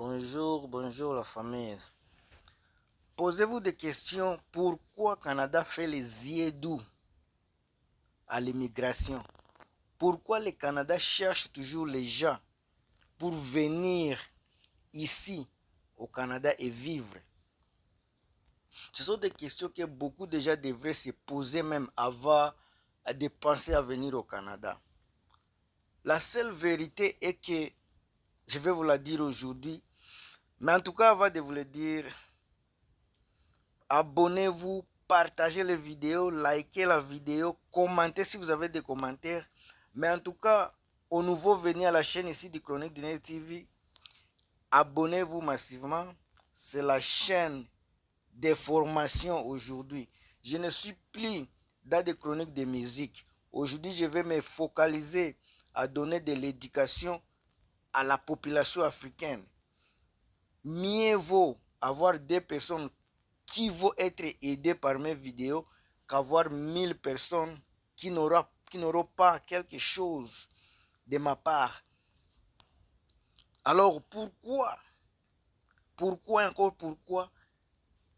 Bonjour, bonjour la famille. Posez-vous des questions. Pourquoi Canada fait les yeux doux à l'immigration? Pourquoi le Canada cherche toujours les gens pour venir ici au Canada et vivre? Ce sont des questions que beaucoup déjà devraient se poser même avant de penser à venir au Canada. La seule vérité est que, je vais vous la dire aujourd'hui, mais en tout cas avant de vous le dire, abonnez-vous, partagez les vidéos, likez la vidéo, commentez si vous avez des commentaires. Mais en tout cas, au nouveau venu à la chaîne ici du Chronique du Net TV, abonnez-vous massivement. C'est la chaîne des formations aujourd'hui. Je ne suis plus dans des chroniques de musique. Aujourd'hui, je vais me focaliser à donner de l'éducation à la population africaine. Mieux vaut avoir des personnes qui vont être aidées par mes vidéos qu'avoir 1000 personnes qui n'auront pas quelque chose de ma part. Alors pourquoi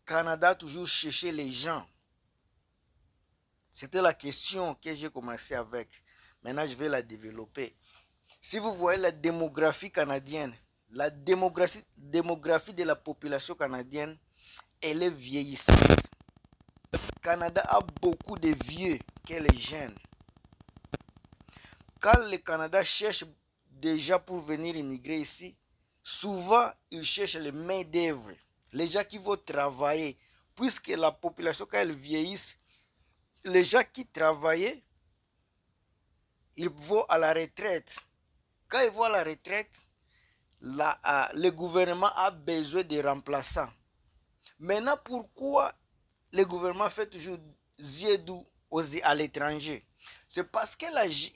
Canada toujours chercher les gens? C'était la question que j'ai commencé avec. Maintenant, je vais la développer. Si vous voyez la démographie canadienne, la démographie de la population canadienne, elle est vieillissante. Le Canada a beaucoup de vieux que les jeunes. Quand le Canada cherche déjà pour venir immigrer ici, souvent ils cherchent les main-d'œuvre, les gens qui vont travailler, puisque la population, quand elle vieillisse, les gens qui travaillaient, ils vont à la retraite. Quand ils vont à la retraite, le gouvernement a besoin de remplaçants. Maintenant, pourquoi le gouvernement fait toujours yeux doux à l'étranger? C'est parce que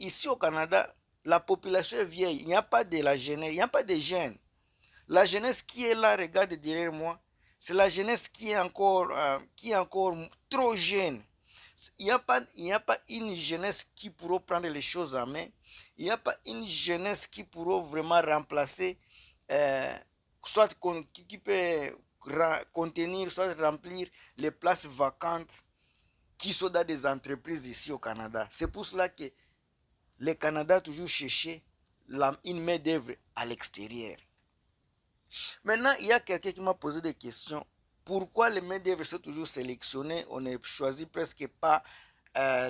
ici au Canada, la population est vieille. Il n'y a pas de la jeunesse, il n'y a pas de jeunes. La jeunesse qui est là, regarde derrière moi, c'est la jeunesse qui est encore trop jeune. Il n'y a pas une jeunesse qui pourra prendre les choses en main. Il n'y a pas une jeunesse qui pourra vraiment remplacer, soit qui peut contenir, soit remplir les places vacantes qui sont dans des entreprises ici au Canada. C'est pour cela que le Canada a toujours cherché une main-d'œuvre à l'extérieur. Maintenant, il y a quelqu'un qui m'a posé des questions. Pourquoi les main-d'œuvre sont toujours sélectionnés? On ne choisit presque pas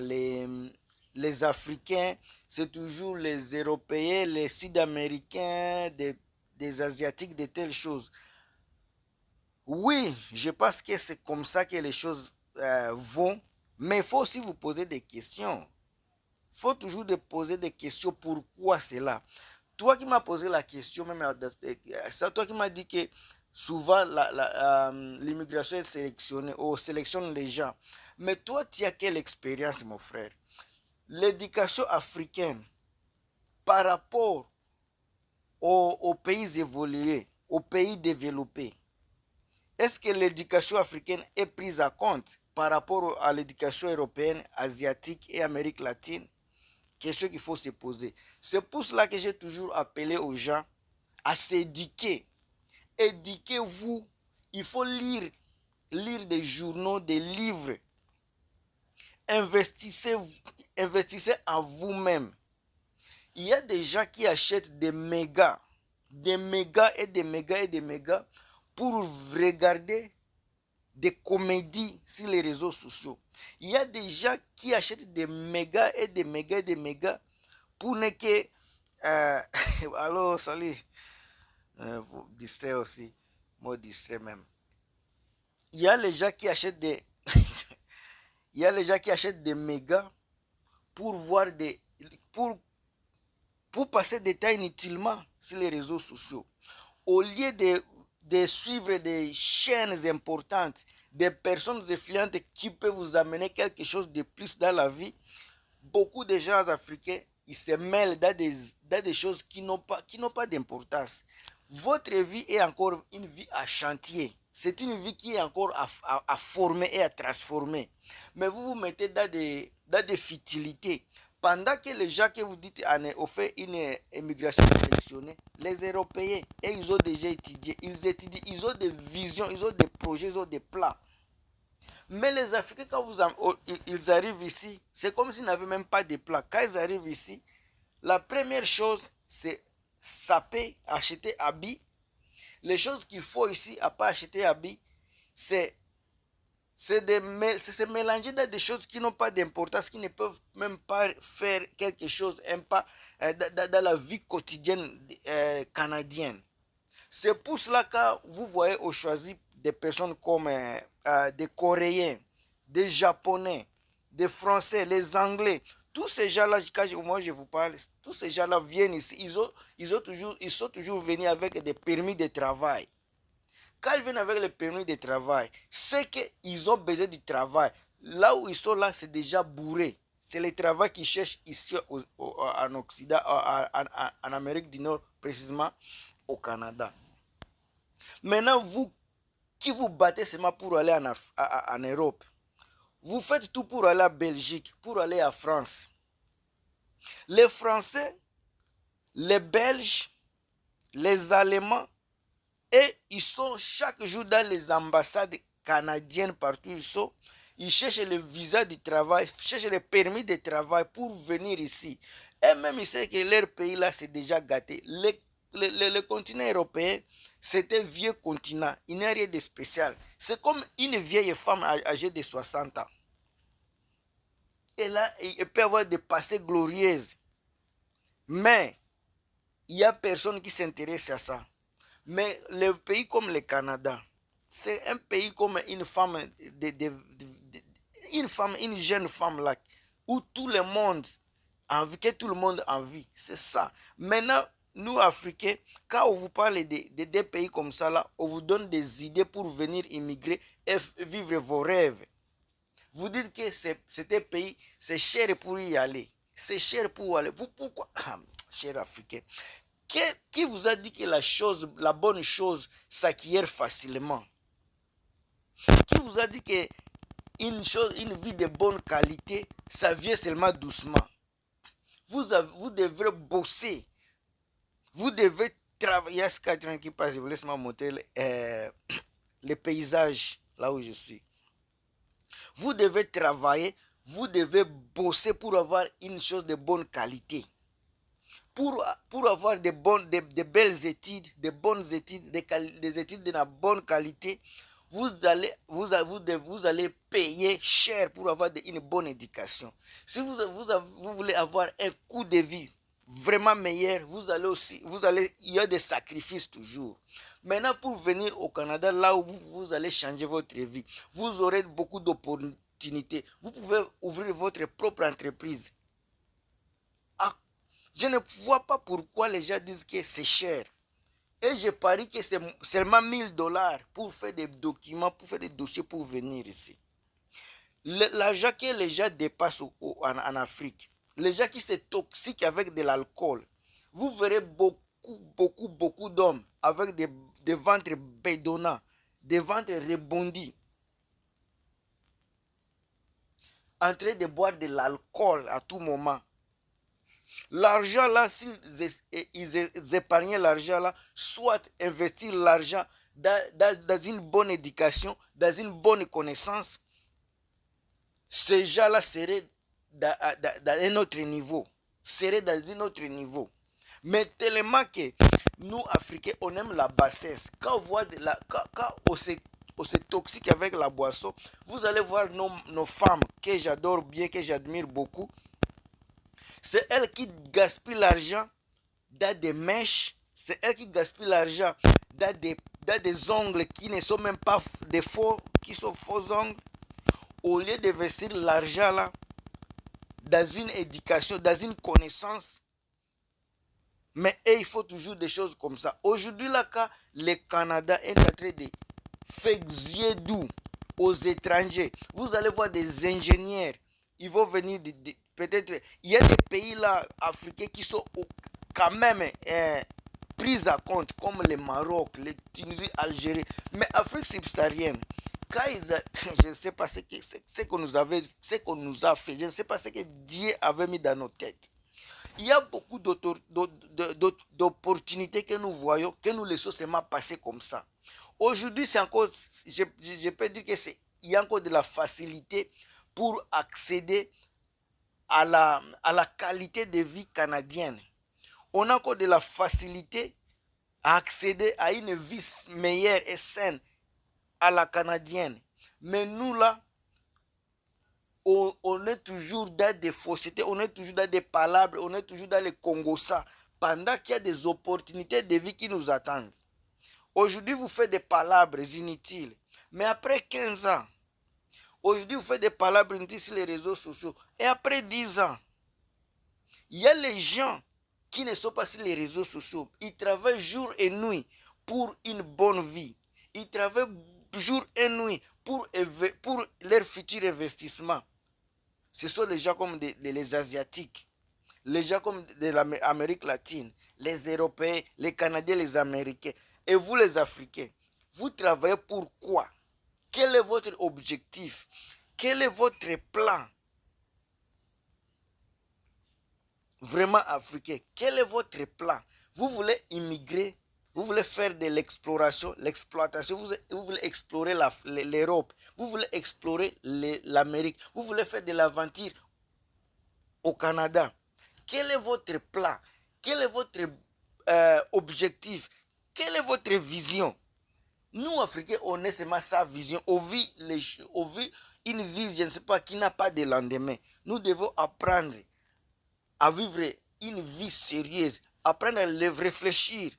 les Africains. C'est toujours les Européens, les Sud-Américains, des Asiatiques, de telles choses. Oui, je pense que c'est comme ça que les choses vont. Mais il faut aussi vous poser des questions. Il faut toujours poser des questions. Pourquoi cela? Toi qui m'as posé la question, même c'est toi qui m'as dit que souvent l'immigration est sélectionnée, ou sélectionne les gens. Mais toi, tu as quelle expérience, mon frère? L'éducation africaine par rapport aux pays évolués, aux pays développés, est-ce que l'éducation africaine est prise en compte par rapport à l'éducation européenne, asiatique et Amérique latine? Question qu'il faut se poser. C'est pour cela que j'ai toujours appelé aux gens à s'éduquer. Éduquez-vous. Il faut lire des journaux, des livres. Investissez en vous-même. Il y a des gens qui achètent des mégas pour regarder des comédies sur les réseaux sociaux. Il y a des gens qui achètent des mégas pour ne que... alors, salut. Vous distraire aussi. Moi, distrait même. Il y a les gens qui achètent des... il y a les gens qui achètent des mégas pour voir des... pour passer des temps inutilement sur les réseaux sociaux. Au lieu de suivre des chaînes importantes, des personnes influentes qui peuvent vous amener quelque chose de plus dans la vie, beaucoup de gens africains, ils se mêlent dans des choses qui n'ont pas d'importance. Votre vie est encore une vie à chantier. C'est une vie qui est encore à former et à transformer. Mais vous vous mettez dans des futilités. Pendant que les gens que vous dites ont fait une émigration sélectionnée, les Européens, et ils ont déjà étudié, ils étudient, ils ont des visions, ils ont des projets, ils ont des plans. Mais les Africains, quand ils arrivent ici, c'est comme s'ils n'avaient même pas de plan. Quand ils arrivent ici, la première chose, c'est saper, acheter habits. Les choses qu'il faut ici, à pas acheter habits, c'est se mélanger dans des choses qui n'ont pas d'importance, qui ne peuvent même pas faire quelque chose dans la vie quotidienne canadienne. C'est pour cela que vous voyez au choisi des personnes comme des Coréens, des Japonais, des Français, les Anglais. Tous ces gens-là, quand moi je vous parle, tous ces gens-là viennent ici. Ils sont toujours venus avec des permis de travail. Quand ils viennent avec le permis de travail, c'est qu'ils ont besoin du travail. Là où ils sont là, c'est déjà bourré. C'est le travail qu'ils cherchent ici en Occident, en Amérique du Nord, précisément au Canada. Maintenant, vous qui vous battez seulement pour aller en Europe, vous faites tout pour aller en Belgique, pour aller en France. Les Français, les Belges, les Allemands, et ils sont chaque jour dans les ambassades canadiennes partout où ils sont. Ils cherchent le visa du travail, cherchent le permis de travail pour venir ici. Et même ils savent que leur pays là c'est déjà gâté. Le continent européen, c'est un vieux continent. Il n'y a rien de spécial. C'est comme une vieille femme âgée de 60 ans. Et là, elle peut avoir des passés glorieuses. Mais il n'y a personne qui s'intéresse à ça. Mais le pays comme le Canada, c'est un pays comme une femme, une jeune femme là, où tout le monde a envie, que tout le monde a envie. C'est ça. Maintenant, nous Africains, quand on vous parle de des pays comme ça là, on vous donne des idées pour venir immigrer et vivre vos rêves. Vous dites que c'est un pays, c'est cher pour y aller. C'est cher pour aller. Vous pourquoi, cher Africain? Qui vous a dit que la bonne chose s'acquiert facilement? Qui vous a dit que une vie de bonne qualité, ça vient seulement doucement? Vous devrez bosser. Vous devez travailler. Il y a ce cadre qui passe, je vous laisse monter les paysages là où je suis. Vous devez travailler, vous devez bosser pour avoir une chose de bonne qualité. Pour avoir de belles études, des bonnes études, des études de la bonne qualité, vous allez payer cher pour avoir une bonne éducation. Si vous voulez avoir un coût de vie vraiment meilleur, il y a des sacrifices toujours. Maintenant, pour venir au Canada, là où vous allez changer votre vie, vous aurez beaucoup d'opportunités. Vous pouvez ouvrir votre propre entreprise. Je ne vois pas pourquoi les gens disent que c'est cher. Et je parie que c'est seulement $1000 pour faire des documents, pour faire des dossiers pour venir ici. L'argent que les gens dépassent en Afrique, les gens qui sont toxiques avec de l'alcool, vous verrez beaucoup d'hommes avec des ventres bédonnants, des ventres rebondis, en train de boire de l'alcool à tout moment. L'argent là, s'ils épargnaient l'argent là, soit investir l'argent dans une bonne éducation, dans une bonne connaissance, ces gens-là seraient dans un autre niveau. Seraient dans un autre niveau. Mais tellement que nous, Africains, on aime la bassesse. Quand on voit quand on se toxique avec la boisson, vous allez voir nos femmes que j'adore bien, que j'admire beaucoup. C'est elles qui gaspillent l'argent dans des mèches. C'est elles qui gaspillent l'argent dans des ongles qui ne sont même pas des faux, qui sont faux ongles. Au lieu d'investir l'argent là dans une éducation, dans une connaissance. Mais il faut toujours des choses comme ça. Aujourd'hui, là, quand le Canada est en train de faire yeux doux aux étrangers, vous allez voir des ingénieurs. Ils vont venir peut-être. Il y a des pays là africains qui sont quand même pris à compte, comme le Maroc, les Tunisie, l'Algérie. Mais Afrique subsaharienne, quand je ne sais pas ce qu'on nous a fait, je ne sais pas ce que Dieu avait mis dans nos têtes. Il y a beaucoup d'opportunités que nous voyons, que nous laissons seulement passer comme ça. Aujourd'hui, c'est encore, je peux dire que il y a encore de la facilité pour accéder à la qualité de vie canadienne. On a encore de la facilité à accéder à une vie meilleure et saine à la canadienne. Mais nous là, on est toujours dans des faussetés, on est toujours dans des palabres, on est toujours dans les Congossa, pendant qu'il y a des opportunités de vie qui nous attendent. Aujourd'hui, vous faites des palabres inutiles, mais après 15 ans, aujourd'hui, vous faites des palabres inutiles sur les réseaux sociaux, et après 10 ans, il y a les gens qui ne sont pas sur les réseaux sociaux, ils travaillent jour et nuit pour une bonne vie, ils travaillent jour et nuit pour leur futur investissement. Ce sont les gens comme les Asiatiques, les gens comme de l'Amérique latine, les Européens, les Canadiens, les Américains. Et vous les Africains, vous travaillez pour quoi? Quel est votre objectif? Quel est votre plan? Vraiment africain, quel est votre plan? Vous voulez immigrer? Vous voulez faire de l'exploration, l'exploitation, vous voulez explorer l'Europe, vous voulez explorer l'Amérique, vous voulez faire de l'aventure au Canada. Quel est votre plan? Quel est votre objectif? Quelle est votre vision? Nous, Africains, on est seulement sa vision. On vit une vie, je ne sais pas, qui n'a pas de lendemain. Nous devons apprendre à vivre une vie sérieuse, apprendre à réfléchir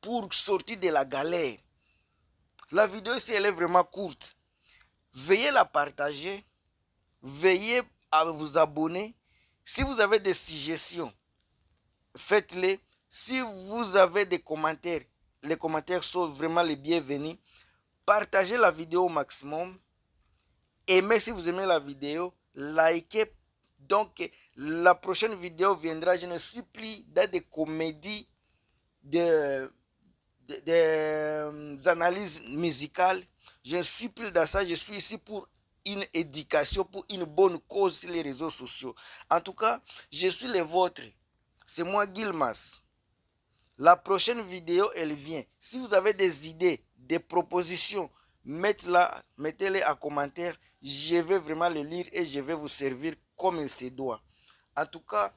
pour sortir de la galère. La vidéo ici, elle est vraiment courte. Veuillez la partager, veuillez à vous abonner. Si vous avez des suggestions, faites-les. Si vous avez des commentaires, les commentaires sont vraiment les bienvenus. Partagez la vidéo au maximum. Aimez si vous aimez la vidéo. Likez. Donc, la prochaine vidéo viendra, je ne suis plus dans des comédies, des analyses musicales. Je ne suis plus dans ça, je suis ici pour une éducation, pour une bonne cause sur les réseaux sociaux. En tout cas, je suis le vôtre. C'est moi, Gilmas. La prochaine vidéo, elle vient. Si vous avez des idées, des propositions, mettez-les en commentaire. Je vais vraiment les lire et je vais vous servir comme il se doit. En tout cas,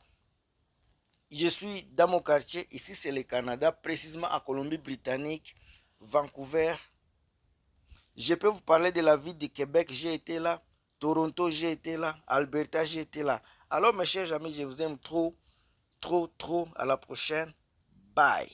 je suis dans mon quartier. Ici, c'est le Canada, précisément à Colombie-Britannique, Vancouver. Je peux vous parler de la ville du Québec. J'ai été là. Toronto, j'ai été là. Alberta, j'ai été là. Alors, mes chers amis, je vous aime trop, trop, trop. À la prochaine. Bye.